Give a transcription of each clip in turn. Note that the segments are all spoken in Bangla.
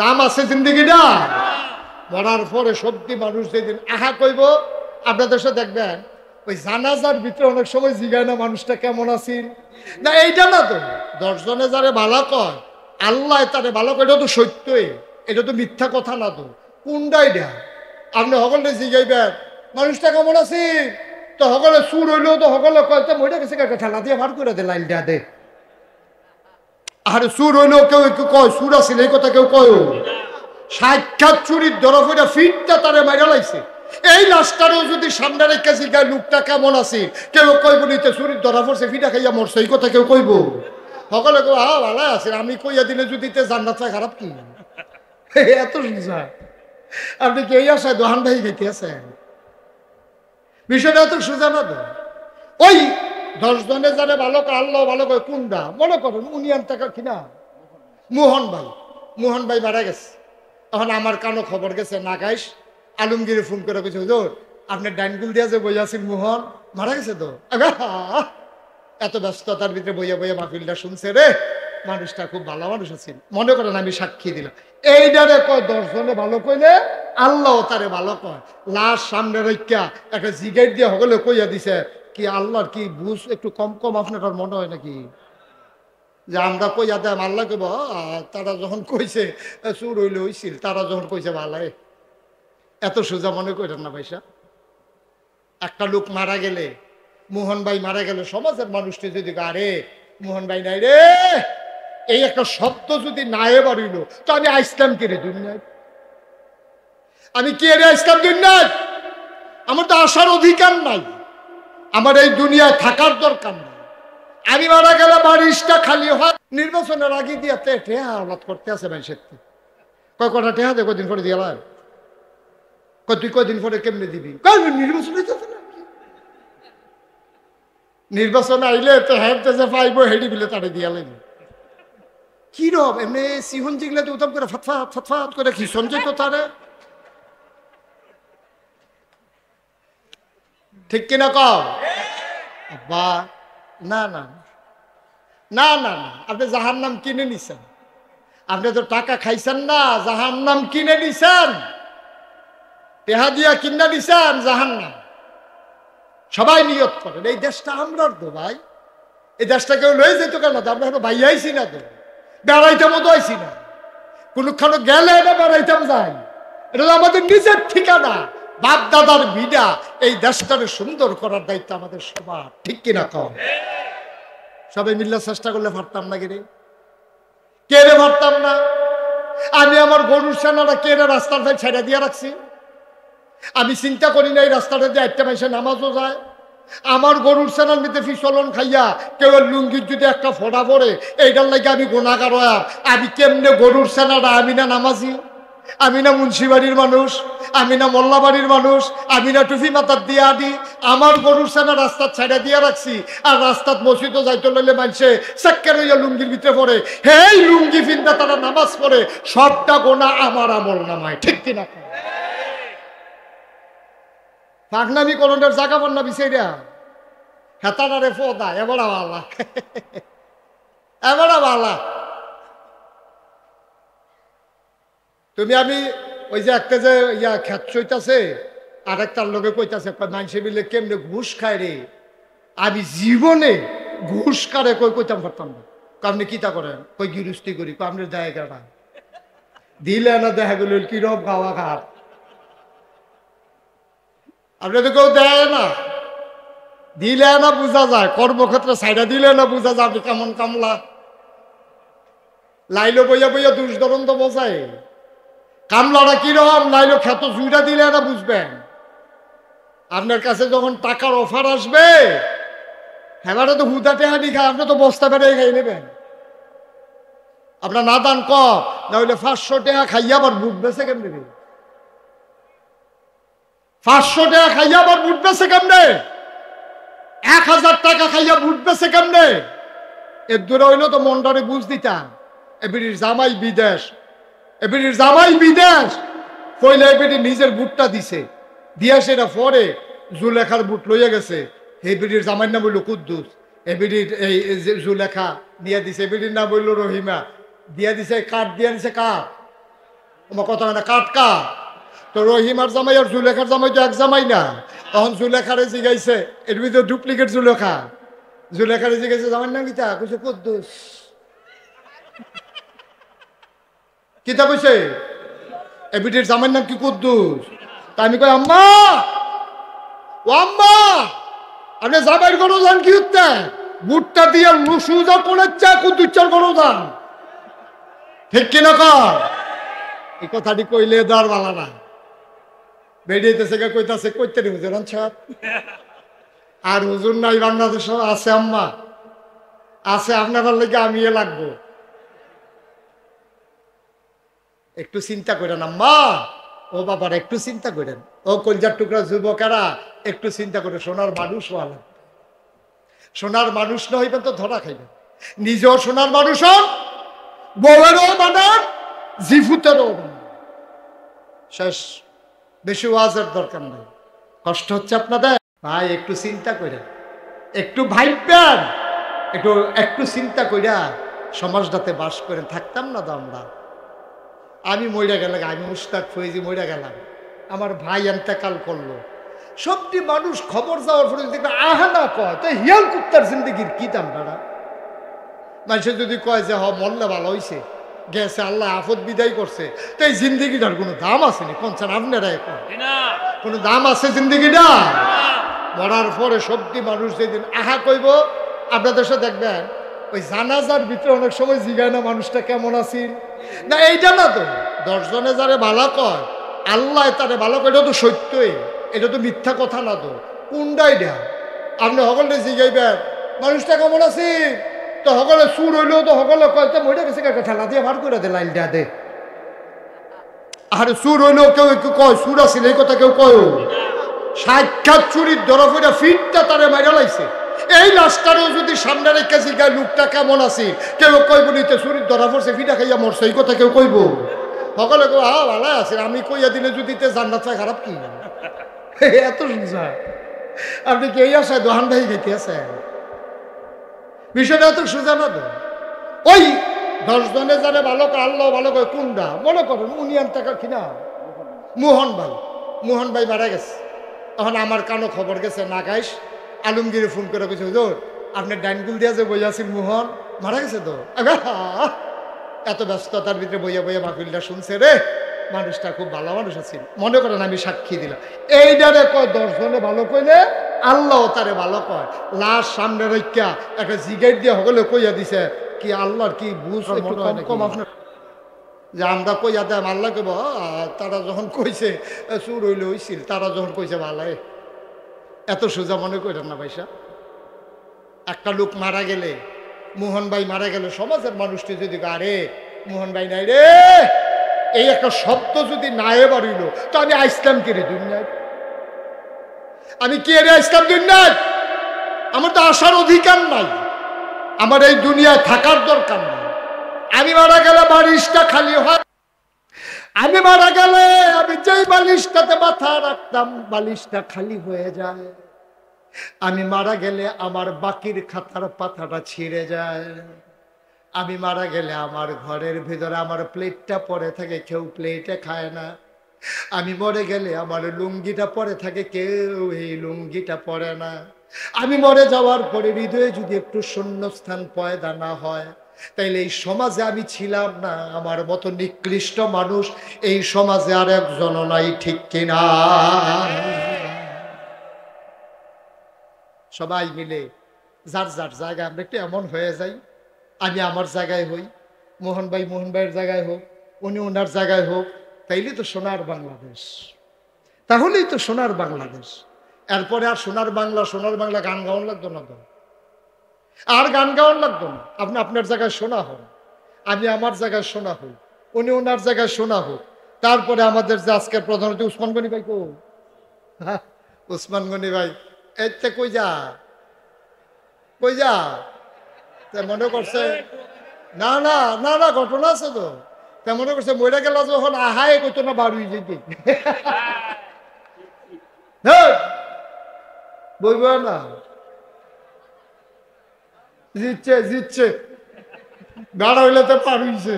দাম আছে জিন্দিগিটা। মরার পরে সত্যি মানুষ যেদিন আহা কইব, আপনাদের সাথে দেখবেন ওই জানাজার ভিতরে অনেক সময় জিগায় না মানুষটা কেমন আছেন না, এইটা না তো 10 জনে যারে ভালো কয় আল্লাহ তারে ভালো কয়, এটা তো সত্যই, এটা তো মিথ্যা কথা না। তো কোনটা এটা? আপনি সকলে জিগাইবেন মানুষটা কেমন আছে, তো সকলে সুর হইলেও তো সকলে কয় তো মরে গেছে, একটা ঠেলা দিয়ে ভার করে দে, লাইলটা দে। আরে সুর হইলেও কেউ কেউ কয় সুর আছিল, এই কথা কেউ কয়। সাক্ষাৎ চুরির ধরফ এটা ফিটটা তারে মাইরা লাইছে। এই লাশটারও যদি সামনে রেখে জিগায় লোকটা কেমন আছে, কেউ কইব নিতে চুরির ধরা পড়ছে ফিটা খাইয়া মরছে, এই কথা কেউ কইব? সকলে কেউ ভালো আছে, আমি কইয়া দিলে যদি জান্নাত পায় খারাপ কি? এত সোজা। আপনি কে আসায় দোহান ভাই গেতে আছেন, বিষয়টা এত সোজা না তো। ওই 10 জনে যারা ভালো করে আল্লাহ ভালো করে কোনটা মনে করেন উনিয়ান টাকা কিনা মোহন ভাই মারা গেছে। তখন আমার কানো খবর গেছে নাগাইশ আলমগীরে ফোন করে কইছে হুজুর আপনার ডাইনগুল দিয়া যে বই আছিল মোহন মারা গেছে তো। এত ব্যস্ততার ভিতরে বইয়া বইয়া মাহফিলটা শুনছে রে, মানুষটা খুব ভালো মানুষ আছিল। মনে করেন আমি সাক্ষী দিলাম। এইটারে কয় 10 জনে ভালো কইলে আল্লাহ তারে ভালো কয়। লাশ সামনে রেখা একটা জিগাইট দিয়ে সকলে কইয়া দিছে কি আল্লাহর কি বুঝ একটু কম কম আপনার মনে হয় নাকি যে আমরা কইয়া দেয় আল্লাহ কইব তারা যখন কইছে চুর হইলে হইছিল, তারা যখন কইছে ভালাই। এত সোজা মনে করেন না পয়সা। একটা লোক মারা গেলে, মোহন ভাই মারা গেলে সমাজের মানুষটি যদি আরে মোহন ভাই নাই রে, এই একটা শব্দ যদি নাই বাড়িল তো আমি আইসলাম কে রে দুনিয়ায়? আমি কে রে আইসলাম দুনিয়ায়? আমার তো আসার অধিকার নাই, আমার এই দুনিয়ায় থাকার দরকার নাই। আমি মারা গেলে বাড়িটা খালি হয়। নির্বাচনের আগে দিয়ে টেহা আলাদ করতে আছে ভাই সত্যি কয় কটা টেহা দে কদিন পরে দিয়ে তুই কদিন পরে কেমনে দিবি? নির্বাচন আইলে তো হেঁটে যে পাইব হেঁটে বিলে তাড়ে দিয়া লাগবে। কি রব এমনি সিহন জিগলে তো উত্তম করে ফটফাট ফটফাট করে কি সঞ্চয় তো তারে, ঠিক কিনা কও? বা না না না না না, আপনি জাহার নাম কিনে নিছেন। আপনি তো টাকা খাইছেন না, জাহার নাম কিনে নিছেন, টেহা দিয়া কিনা নিছেন জাহার নাম। সবাই নিয়ত করেন এই দেশটা আমরার তো ভাই, এই দেশটা কেউ লয়ে যেত কেন? তো আমরা ভাই আইসি না, তো বেড়াইতে মতো আইসি না, কোনখানে গেলে এটা বেড়াইতাম যাই। এটা তো আমাদের নিজের ঠিকানা, বাপ দাদার ভিডা। এই দেশটাকে সুন্দর করার দায়িত্ব আমাদের সবার, ঠিক কিনা কম? সবাই মিল্লা চেষ্টা করলে পারতাম না গেলে কে রে পারতাম না? আমি আমার গরুর সেনারা কে রে রাস্তার ভাই ছেড়ে দিয়ে রাখছি। আমি চিন্তা করি না এই রাস্তাটা দিয়ে একটা মাসে নামাজও যায়। আমার গরুর সেনার মধ্যে ফিসলন খাইয়া কেউ লুঙ্গির যদি একটা ফোড়া পড়ে এইটার লাগে আমি গুণাগার হয়া। আমি কেমনে গরুর সেনাটা? আমি না নামাজি, আমি না মুন্সিবাড়ির মানুষ, আমি না মোল্লাবাড়ির মানুষ, আমি না টুফি মাথার দিয়ে আদি। আমার গরুর সেনা রাস্তা ছেড়ে দিয়ে রাখছি, আর রাস্তাত মসজিদও যাইতে লইলে মানুষে চাক্কের হইয়া লুঙ্গির ভিতরে পড়ে, হেই লুঙ্গি ফিন্দা তারা নামাজ পড়ে, সবটা গোনা আমার আমল নামায়, ঠিক কিনা? পাগনামি করণের জায়গা পান না বিচাইরা হেতারে ফোদা এবারা বালা এবারা বালা। তুমি আমি ওই যে একটা যে ইয়া খ্যাত চইতাছে আর একটার লোকে কইতাছে মানুষে মিলে কেমনে ঘুষ খায় রে। আমি জীবনে ঘুষ কারে কই কইতাম পারতাম না। আপনি কিতা করেন? কই গিরুস্তি করি। আপনার জায়গাটা দিলে না দেখা গেল কিরম খাওয়া খাট, আপনি তো কেউ দেয় না, দিলে না বোঝা যায়। কর্মক্ষেত্রে সাইডা দিলে না বোঝা যায় আপনি কেমন কামলা। লাইলো বইয়া বইয়া দুষ ধরন তো বোঝায় কামলাটা কিরকম। লাইলো খ্যাত জুইটা দিলে না বুঝবেন। আপনার কাছে যখন টাকার অফার আসবে হ্যাঁ তো হুদা টেহানি খায়, আপনি তো বস্তা বেড়ে খাই নেবেন। আপনার না দান ক না হইলে 500 টাকা খাইয়া আবার বুট বেছে কেমনে? 500 টাকা খাইয়া আবার বুট বেছে কেমনে? 1000 টাকা খাইয়া বুট বেছে কেমনে? এর দূরে হইলো তো মন্ডারে বুঝ দিতাম এবিটির জামাই বিদেশ, এবিটির জামাই বিদেশ কইলে এবিটি নিজের বুটটা দিছে, দিয়া সেটা পরে জুলেখার বুট লইয়া গেছে। এবিটির জামাইয়ের নাম হইল কুদ্দুস, এবিটির এই জুলেখা দিয়া দিছে, এবিটির নাম হইল রহিমা দিয়া দিছে। কাঠ দিয়া দিছে কাঠ আমার কথা না কাটকা। তো রহিমার জামাই আর জুলেখার জামাই তো এক জামাই না। তখন জুলেখারে জিগাইছে, এর ভিতরে ডুপ্লিকেট জুলেখা। জুলেখারে জিগাইছে জামাই নাম কিতা? কইছে কুদ্দুস। কিতা কইছে? এবিটির জামাই নাম কি? কুদ্দুস। তা আমি কই আম্মা, ও আম্মা, আপনি জামাইয়ের গরু যান কি হচ্ছে? বুটটা দিয়ে লুসুজা পড়েছে, কুদ্দুচ্চার গরু যান। ঠিক কিনা কর? এই কথাটি কইলে দর বালা না। বেরিয়েছে কইতাছে কইতে নি হুজুর আনছাত। আর হুজুর নাই বাংলাদেশ আছে আম্মা, আছে আপনার লেগে আমি লাগবো। একটু চিন্তা করেন আম্মা, ও বাবার একটু চিন্তা করেন, ও কলজার টুকরা যুবকেরা একটু চিন্তা করে। সোনার মানুষ হওয়া, সোনার মানুষ না হইবেন তো ধরা খাইবেন। নিজেও সোনার মানুষ হন, বউয়েরও বানান, জিফুতেরও বানান। শেষ। বেশি ওয়াজের দরকার নাই। কষ্ট হচ্ছে আপনাদের ভাই, একটু চিন্তা করেন, একটু ভাইবেন, একটু চিন্তা কইরা সমাজটাতে বাস করে থাকতাম না তো আমরা। আমি মইরা গেলাম, আমি মুস্তাক ফয়েজি মইরা গেলাম, আমার ভাই এন্তেকাল করলো। সবটি মানুষ খবর যাওয়ার পরে যদি আহা না কয়, তো হিয়াল কুত্তার জিন্দগির কি দাম দাঁড়া? মানুষে যদি কয় যে মরলে ভালো হয়েছে, গেছে, আল্লাহ আফত বিদায় করছে, তো এই জিন্দগিটার কোনো দাম আছে নি? পঞ্চান আপনারা কোনো দাম আছে জিন্দগিটা? মরার পরে সবটি মানুষ যেদিন আহা কইব, আপনাদের সাথে দেখবেন ওই জানাজার ভিতরে অনেক সময় জিগায় না মানুষটা কেমন আছিল না। এইটা না তো 10 জনে যারে ভালো কয়, আল্লাহ তারে ভালো কয়, এটা তো সত্যই, এটা তো মিথ্যা কথা না। তো কোনটাই না? আপনি সকলে জিগাইবেন মানুষটা কেমন আছে, তো সকলে সুর হইলেও তো সকলে কয় তো মইটা গেছে, একটা ঠেলা দিয়ে ভার করে দে, লাইনটা দে। আর সুর হইলেও কেউ একটু কয় সুর আছিল, এই কথা কেউ কয়? সাক্ষাৎ চুরির ধরা ফিরা ফিটটা তারে মাইরা লাইছে। এই লাশটারও যদি সামনে রেখে জিগায় লোকটা কেমন আছে, কেউ কইব নিতে চুরির ধরা পড়ছে, ফিটা খাইয়া মরছে, এই কথা কেউ কইব? সকলে কই ভালো আছে, আমি কইয়া দিলে যদি জান্নাত পায়, খারাপ কি? এত সুজা আপনি কি এই আশায় দোহান ভাই গেতে আছেন? বিষয়টা এত সোজা না তো। ওই 10 জনে যারা ভালো করে, আল্লাহ ভালো করে, কোনটা মনে করেন উনিয়ান টাকা কিনা মোহন ভাই মারা গেছে। তখন আমার কানো খবর গেছে, নাগাইশ আলমগীরে ফোন করে কইছে, হুজুর আপনার ডাইনগুল দিয়া যে বইয়াছিল মোহন মারা গেছে তো। এত ব্যস্ততার ভিতরে বইয়া মাহফিলটা শুনছে রে, মানুষটা খুব ভালো মানুষ আছে, মনে করেন আমি সাক্ষী দিলাম। এইটারে কয় 10 জনে ভালো কইলে আল্লাহ তারে ভালো কয়। লাশ সামনে রেখা একটা জিগাইট দিয়ে হলে কইয়া দিছে কি আল্লাহর কি বুঝ কম আপনার যে আমরা কইয়া দেয় আল্লাহ কেব। তারা যখন কইছে চুর হইলে হইছিল, তারা যখন কইছে ভালাই, এত সোজা মনে করেন না ভাইসা। একটা লোক মারা গেলে, মোহন ভাই মারা গেলে, সমাজের মানুষটি যদি আরে মোহন ভাই নাই রে, এই একটা শব্দ যদি নাই বাড়িল, তো আমি আইসলাম কে রে দুনিয়ায়? আমি কে রে আইসলাম দুনিয়ায়? আমার তো আসার অধিকার নাই, আমার এই দুনিয়ায় থাকার দরকার নাই। আমি মারা গেলে বালিশটা খালি হয়। আমি মারা গেলে আমি যেই বালিশটাতে মাথা রাখতাম, বালিশটা খালি হয়ে যায়। আমি মারা গেলে আমার বাকির খাতার পাতাটা ছিঁড়ে যায়। আমি মারা গেলে আমার ঘরের ভিতরে আমার প্লেটটা পড়ে থাকে, কেউ প্লেটে খায় না। আমি মরে গেলে আমার লুঙ্গিটা পরে থাকে, কেউ এই লুঙ্গিটা পরে না। আমি মরে যাওয়ার পরে হৃদয়ে যদি একটু শূন্যস্থান পয়দা না হয়, তাইলে এই সমাজে আমি ছিলাম না। আমার মতো নিকৃষ্ট মানুষ এই সমাজে আর একজনও নাই, ঠিক কিনা? সবাই মিলে যার যার জায়গায় আমরা একটু এমন হয়ে যাই, আমি আমার জায়গায় হই, মোহন ভাইয়ের জায়গায় হোক, উনি ওনার জায়গায় হোক, তাইলে তো সোনার বাংলাদেশ, তাহলেই তো সোনার বাংলাদেশ। এরপরে আর সোনার বাংলা গান গাওয়ান লাগতো না তো, আর গান গাওয়ান লাগতো না। আপনি আপনার জায়গায় শোনা হন, আমি আমার জায়গায় শোনা হই, উনি ওনার জায়গায় শোনা হোক। তারপরে আমাদের যে আজকের প্রধানমন্ত্রী উসমান গনি ভাই, কো উসমান গনি ভাই এতে কই যা মনে করছে না না না না ঘটনা আছে তো, তা মনে করছে মইরা গেল যখন আহায় কইতো না বাড়ি যেতে বইব না, জিতছে গাড়া হইলে তো পার হইছে।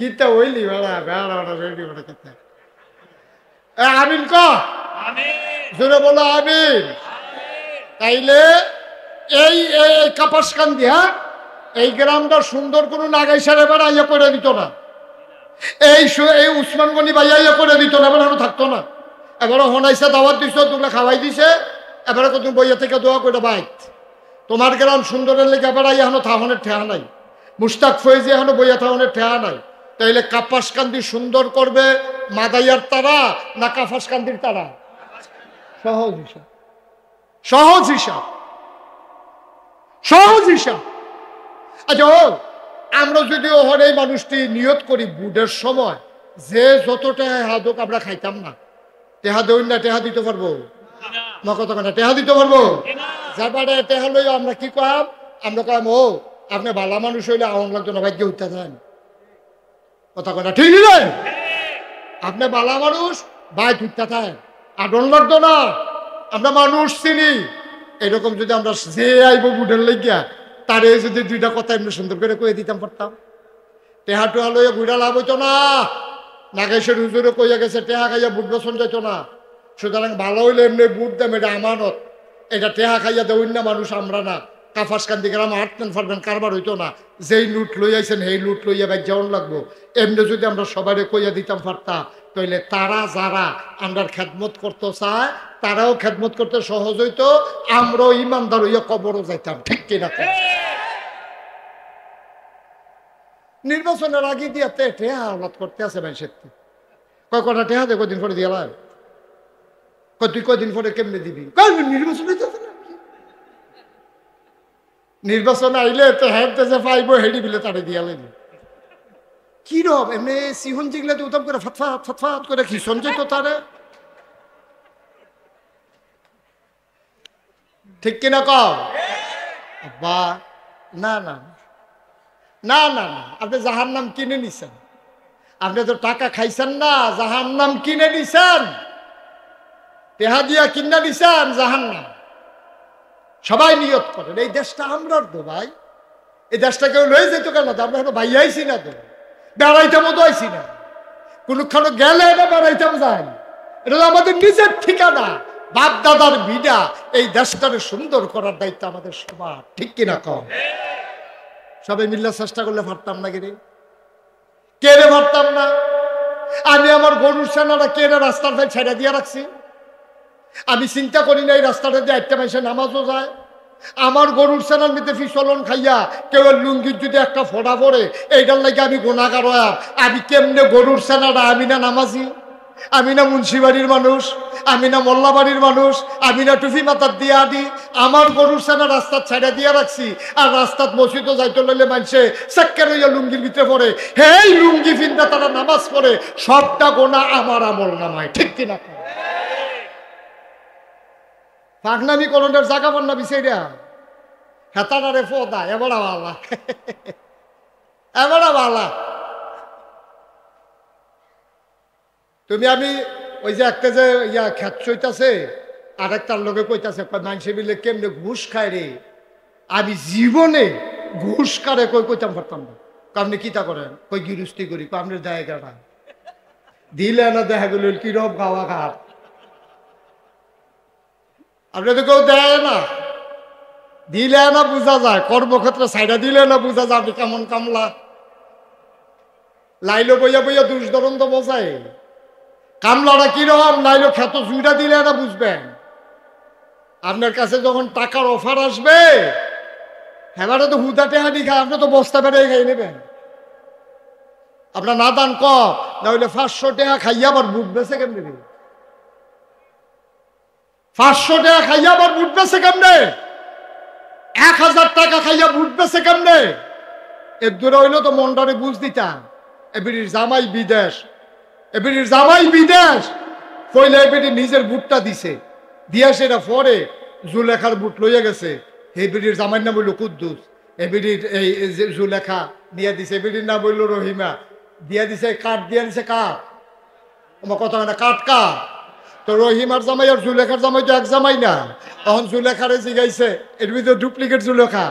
কিতা হইলি বেড়া বেড়া রেডি বেড়া কিতা আমিন ক জোরে বলো আমিন। তাইলে এই কাপাসকান্দি, হ্যাঁ, এই গ্রামটা সুন্দর কোনো নাগাইসার এবার আইয়া করে দিত না, এই উসমান গনি ভাই আইয়া করে দিত না, এবার থাকতো না। এবারও হনাইসা দাওয়াত দিছ, তোমরা খাওয়াই দিছে, এবারে কত বইয়া থেকে দোয়া করে বাইক তোমার গ্রাম সুন্দরের লেগে এবার এখনো থাহনের ঠেহা নাই, মুস্তাক ফয়েজি এখনো বইয়া থাহনের ঠেহা নাই। তাইলে কাপাসকান্দি সুন্দর করবে মাদাইয়ার তারা না কাপাসকান্দির তারা? সহজ হিসাব, সহজ হিসাব, সহজ হিসাব। আচ্ছা আমরা যদি ওহর এই মানুষটি নিয়ত করি বুডের সময় যে যত টেহা হাদক আমরা খাইতাম না, টেহা দৌড় না টেহা দিতে পারবো না, কত কথা টেহা দিতে পারবো? যাবারে টেহা লই আমরা কি কম, আমরা কম ও আপনি ভালো মানুষ হইলে আওয়াম লাগতো না, ভাগ্য উঠতে দেন, কথা কথা ঠিক নেই? আপনি ভালো মানুষ ভাই উঠতে থাকেন, আডন লাগতো না, আমরা মানুষ চিনি। এরকম যদি আমরা যে আইব বুডের লেগিয়া তারে যদি দুইটা কথা এমনি সুন্দর করে কয়ে দিতাম পারতাম, টেহা টেহা লইয়া বুড়া লাভ হইতো না। নাগেশের হুজুরে কইয়া গেছে টেহা খাইয়া বুট বসন যাইতো না, সুতরাং ভালো হইলে এমনি বুট দাম, এটা আমানত, এটা টেহা খাইয়া দেউন না মানুষ আমরা না। কাপাসকান্দি গ্রামে হাঁটতেন ফারবেন কারবার হইতো না, যেই লুট লই আইছেন সেই লুট লইয়া বাইক যেমন লাগবো এমনি যদি আমরা সবাই কইয়া দিতাম পারতাম, তাইলে তারা যারা আমরার খেদমত করতে চায় তারাও খেদমত করতে সহজ হইতো, আমরাও ইমানদার হইয়া কবরও যাইতাম, ঠিক কিনা? নির্বাচনের আগে দিয়ে টেহা আওলাদ করতে আছে মানুষের, কয় কটা টেহা দে কদিন পরে দিয়ে তুই কদিন পরে কেমনে দিবি? নির্বাচন হইতেছে না, নির্বাচন আইলে তো হেঁটে যে পাইব হেডি বিলে তারে দিয়া লাগবে। কিরম এমনি সিহন জিগলে তো উত্তম করে ফতফাত ফতফাত করে খিসন যেত তারে, ঠিক কিনা কও? বা না না না না না, আপনি জাহার নাম কিনে নিছেন, আপনি তো টাকা খাইছেন না, জাহার নাম কিনে নিছেন, টেহা দিয়া কিনা নিছেন জাহার নাম। সবাই নিয়ত করেন এই দেশটা আমরার তো ভাই, এই দেশটা কেউ লয়ে যেত কেন? আমরা এখন ভাই আইসি না, তো বেড়াইতাম তো আইসি না, কোনখানে গেলে না বেড়াইতাম যাই, এটা তো আমাদের নিজের ঠিকানা, বাপ দাদার বিডা, এই দেশটাকে সুন্দর করার দায়িত্ব আমাদের সবার, ঠিক কিনা কম? সবাই মিল্লা চেষ্টা করলে পারতাম না, কে রে পারতাম না? আমি আমার গরুর সেনারা কে রে রাস্তার ভাই ছেড়ে দিয়ে রাখছি, আমি চিন্তা করি না এই রাস্তাটা দিয়ে একটা মাসে নামাজও যায়। আমার গরুর সেনার মধ্যে ফিসলন খাইয়া কেউ লুঙ্গির যদি একটা ফোড়া পড়ে এইটার লাগে আমি গুণাগার হইয়াম, আমি কেমনে গরুর সেনারা? আমি না নামাজি, আমি না মুন্সিবাড়ির মানুষ, আমি না মোল্লাবাড়ির মানুষ, আমি না টুফি মাথার দিয়া আদি, আমার গরুর সেনা রাস্তার ছেড়ে দিয়ে রাখছি, আর রাস্তার মসজিদও যাইতে লইলে মানুষে চাক্কের হইয়া লুঙ্গির ভিতরে পড়ে, হেই লুঙ্গি ফিন্দা তারা নামাজ পড়ে, সবটা গোনা আমার আমল নামায়, ঠিক কিনা? পাগনামি করণের জায়গা পান্না বিচাইরা হেতারে ফোদা এবারা বালা, এবারা বালা। তুমি আমি ওই যে একটা যে ইয়া খ্যাত চইতাছে আর একটার লোকে কইতাছে মানুষে মিলে কেমনে ঘুষ খায় রে, আমি জীবনে ঘুষ কারে কইতাম পারতাম না। আপনি কিতা করেন? কই গিরুস্তি করি, আপনার জায়গাটা দিলে না দেখা গেল কিরম গাওয়া ঘাট, আপনি তো কেউ দেয় না, দিলে না বোঝা যায়, কর্মক্ষেত্রে সাইডা দিলে না বোঝা যায় আপনি কেমন কামলা। লাইলো বইয়া বইয়া দুষ ধরন তো বোঝায়, কামলাটা কিরকম লাইলো খ্যাত জুইটা দিলে না বুঝবেন। আপনার কাছে যখন টাকার অফার আসবে এবারে তো হুদা টেহানি খায়, আপনি তো বস্তা বেড়ে খাই নেবেন, আপনার না দান কম না হইলে 500 টাকা খাইয়া আবার বুট বেছে কেমনে, 500 টাকা খাইয়া আবার বুট বেছে কেমনে, 1000 টাকা খাইয়া বুট বেছে কেমনে? এর দূরে হইলো তো মন্ডারে বুঝ দিতাম, এবির জামাই বিদেশ, এবির জামাই বিদেশ কইলে এবির নিজের বুটটা দিছে, দিয়া সেটা পরে জুলেখার বুট লইয়া গেছে, এবির জামাইয়ের নাম হইল কুদ্দুস, এবির এই জুলেখা দিয়া দিছে, এবির নাম হইল রহিমা, দিয়া দিছে কাঠ, দিয়া দিছে কাঠ, আমার কথা না কাঠ কাঠ। তো রহিমার জামাই আর জুলেখার জামাই তো এক জামাই না, তখন জুলেখারে জিগাইছে, এর ভিতরে ডুপ্লিকেট জুলেখা,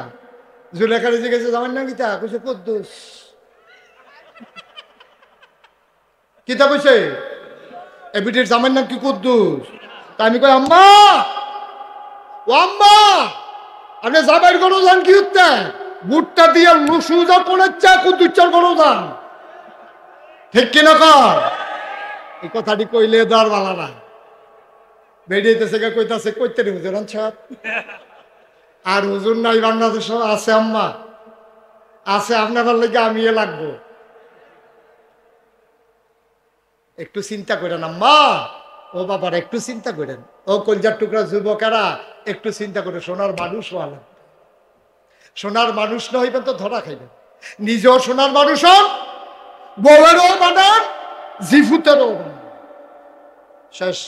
জুলেখারে জিগাইছে জামাইয়ের নাম কিতা? কইছে কুদ্দুস। কিতা কইছে এ বিটির জামাইর নাম কি কুদ্দুস। তা আমি কই আম্মা ও আম্মা আপনি জামাইর গণজান কি হচ্ছে বুটটা দিয়ে লুসুজা পড়েছে কুদ্দুচ্চার গণজান ঠিক কিনা কর। এই কথাটি কইলে দার বালা না বেরিয়েতেছে কইতাছে কইতে রে হুজুর সাহেব আর হুজুর নাই বাংলাদেশ আছে আম্মা আছে আপনার লেগে আমি লাগবো একটু চিন্তা করেন আম্মা ও বাবার একটু চিন্তা করেন ও কলজার টুকরা যুবকেরা একটু চিন্তা করে সোনার মানুষ হওয়া লাগবে। সোনার মানুষ না হইবেন তো ধরা খাইবেন নিজেও সোনার মানুষ হন বউয়েরও বানান জিফুতেরও শেষ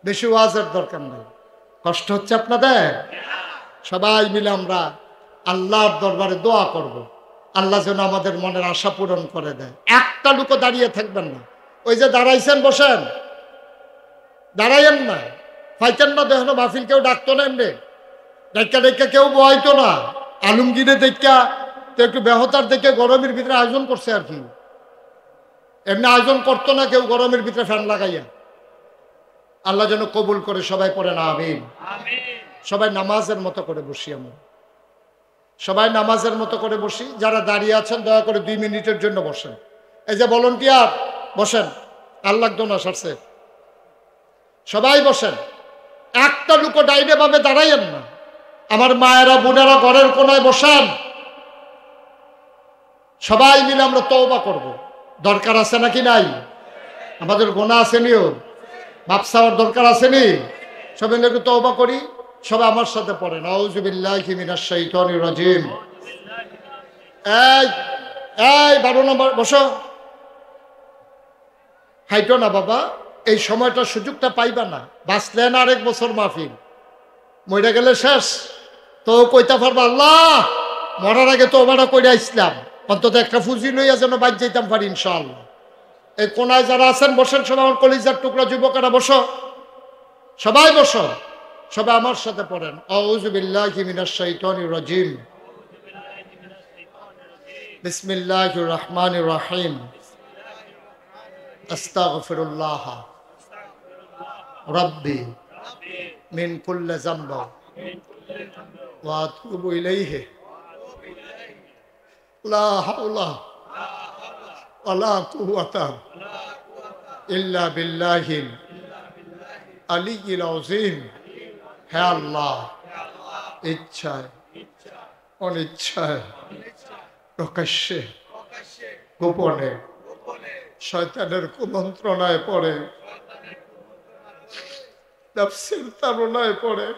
বেশি ওয়াজের দরকার নেই কষ্ট হচ্ছে আপনাদের সবাই মিলে আমরা আল্লাহর দরবারে দোয়া করব আল্লাহ যেন আমাদের মনের আশা পূরণ করে দেয়। একটা লোকও দাঁড়িয়ে থাকবেন না ওই যে দাঁড়াইছেন বসেন দাঁড়াইয়েন না ফাইতেন না দেখো মাহফিল কেউ ডাকতো না এমনি ডাক্কা ডাক্কা কেউ বহাইতো না আলমগীরে দেখা তো একটু বেহতার দেখে গরমের ভিতরে আয়োজন করছে আর কি এমনি আয়োজন করতো না কেউ গরমের ভিতরে ফ্যান লাগাইয়া। আল্লাহ যেন কবুল করে সবাই পড়ে না আমিন। সবাই নামাজের মতো করে বসি আমরা সবাই নামাজের মতো করে বসি যারা দাঁড়িয়ে আছেন দয়া করে 2 মিনিটের জন্য বসেন এই যে ভলান্টিয়ার বসেন আল্লাহ দোনা সারছে সবাই বসেন একটা লুকো ডাইনে ভাবে দাঁড়াইয়েন না আমার মায়েরা বোনেরা ঘরের কোনায় বসেন সবাই মিলে আমরা তওবা করব দরকার আছে নাকি নাই আমাদের গুনাহ আসেনিও মাপসাওয়ার দরকার আসেনি সবাই একটু তওবা করি সবাই আমার সাথে পড়েন আউযু বিল্লাহি মিনাশ শাইতানির রাজিম। এই এই 12 নম্বর বসো হাইটো না বাবা এই সময়টা সুযোগটা পাইবা না বাঁচলেন আরেক বছর মাহফিল মইরা গেলে শেষ তো কইতা পারবা আল্লাহ মরার আগে তো ওবাটা কইরা ইসলাম অন্তত একটা ফুজি লইয়া যেন বাইর যাইতাম পারি ইনশাআল্লাহ। এই কোনায় যারা আছেন বসেন সবাই আমার কলিজার টুকরা যুবকেরা বসো সবাই বসো সবাই আমার সাথে পড়েন আউযু বিল্লাহি মিনাশ শাইতানির রাজিম বিসমিল্লাহির রহমানির রহিম আস্তাগফিরুল্লাহ রাব্বি মিন কুল্লি যামব ওয়া আতুবু ইলাইহি লা হাওলা ওয়ালা কুওয়াতা ইল্লা বিল্লাহিল আলিয়্যিল আযীম। হে আল্লাহ ইচ্ছায় অনিচ্ছায় প্রকাশ্যে গোপনে শয়তানের কুমন্ত্রণায় পড়ে নাফসের তাড়নায় পড়ে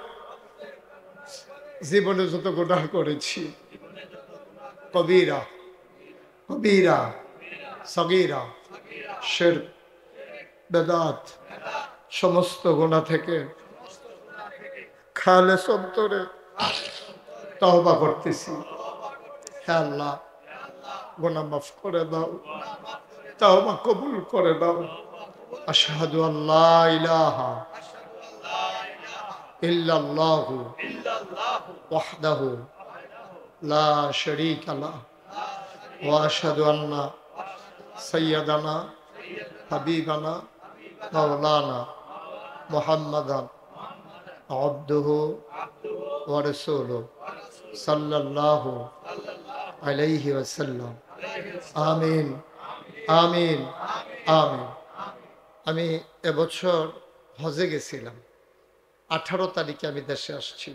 জীবনে যত গুনাহ করেছি কবিরা কবিরা সগীরা শিরক বেদাত সমস্ত গুনাহ থেকে খালেস অন্তরে তওবা করতেছি। হে আল্লাহ গুনাহ মাফ করে দাও তওবা কবুল করে দাও। আশহাদু আল্লা ইলাহা ইল্লাল্লাহু ওয়াহদাহু লা শারীকা লাহু ওয়া আশহাদু আন্না সাইয়্যিদানা হাবিবানা মাওলানা মুহাম্মাদান আবদুহু ওয়া রাসূলুহু সাল্লাল্লাহু আলাইহি ওয়াসাল্লাম। আমিন আমিন আমিন। আমি এবছর হজে গেছিলাম 18 তারিখে আমি দেশে আসছি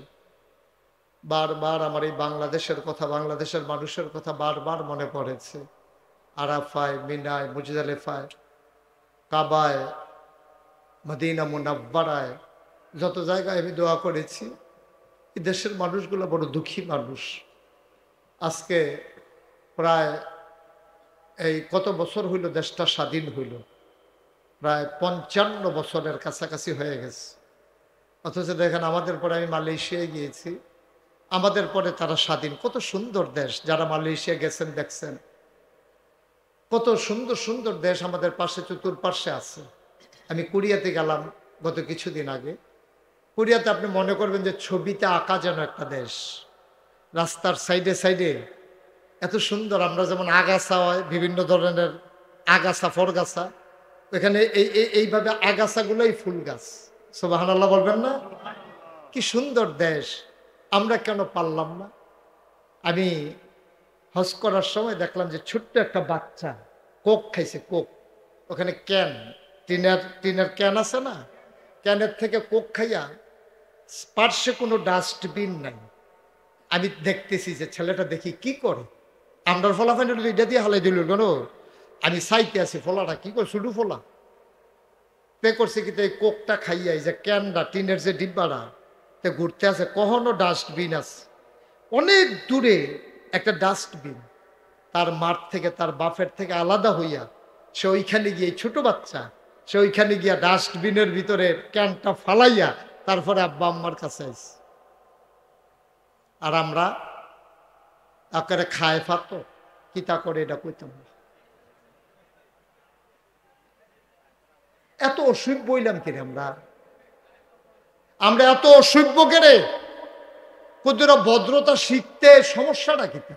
বারবার আমার এই বাংলাদেশের কথা বাংলাদেশের মানুষের কথা বারবার মনে পড়েছে আরাফায় মিনায় মুজদালিফায় কাবায় মদিনা মুনাব্বারায় যত জায়গায় আমি দোয়া করেছি এই দেশের মানুষগুলো বড় দুঃখী মানুষ। আজকে প্রায় এই কত বছর হইল দেশটা স্বাধীন হইল প্রায় 55 বছরের কাছাকাছি হয়ে গেছে অথচ দেখেন আমাদের পরে আমি মালয়েশিয়ায় গিয়েছি আমাদের পরে তারা স্বাধীন। কত সুন্দর দেশ যারা মালয়েশিয়া গেছেন দেখছেন কত সুন্দর সুন্দর দেশ আমাদের পাশে চতুর্পার্শ্বে আছে। আমি কোরিয়াতে গেলাম গত কিছুদিন আগে কোরিয়াতে আপনি মনে করবেন যে ছবিতে আঁকা যেন একটা দেশ রাস্তার সাইডে সাইডে এত সুন্দর আমরা যেমন আগাছা হয় বিভিন্ন ধরনের আগাছা ফরগাছা ওইখানে এইভাবে আগাছাগুলোই ফুল গাছ। সুবহানাল্লাহ বলবেন না? কি সুন্দর দেশ, আমরা কেন পারলাম না? আমি হজ করার সময় দেখলাম যে ছোট্ট একটা বাচ্চা কোক খাইছে, কোক। ওখানে ক্যান, টিনের ক্যান আছে না, ক্যানের থেকে কোক খাইয়া, পার্শ্বে কোনো ডাস্টবিন নাই। আমি দেখতেছি যে ছেলেটা দেখি কি করে, আমরা ফলাফল এটা দিয়ে হালাই দিল কেন, আমি চাইতে আছি ফলাটা কি করে, শুধু ফলা পে করছে কিন্তু এই কোকটা খাইয়া, এই যে ক্যানটা, টিনের যে ডিব্বাটা তে ঘুরতে আছে, কখনো ডাস্টবিন আছে অনেক দূরে একটা ডাস্টবিন, তার মাঠ থেকে তার বাপের থেকে আলাদা হইয়া সে ওইখানে গিয়ে, ছোট বাচ্চা, সে ওইখানে গিয়া ডাস্টবিনের ভিতরে ক্যানটা ফালাইয়া তারপরে আব্বা আম্মার কাছে আইছে। আর আমরা আকারে খায় ফাত কিতা করে এটা কইতাম না। এত অসভ্য হইলাম কিরে আমরা এত অসভ্য কেড়ে কুদুরা ভদ্রতা শিখতে সমস্যাটা কিতা?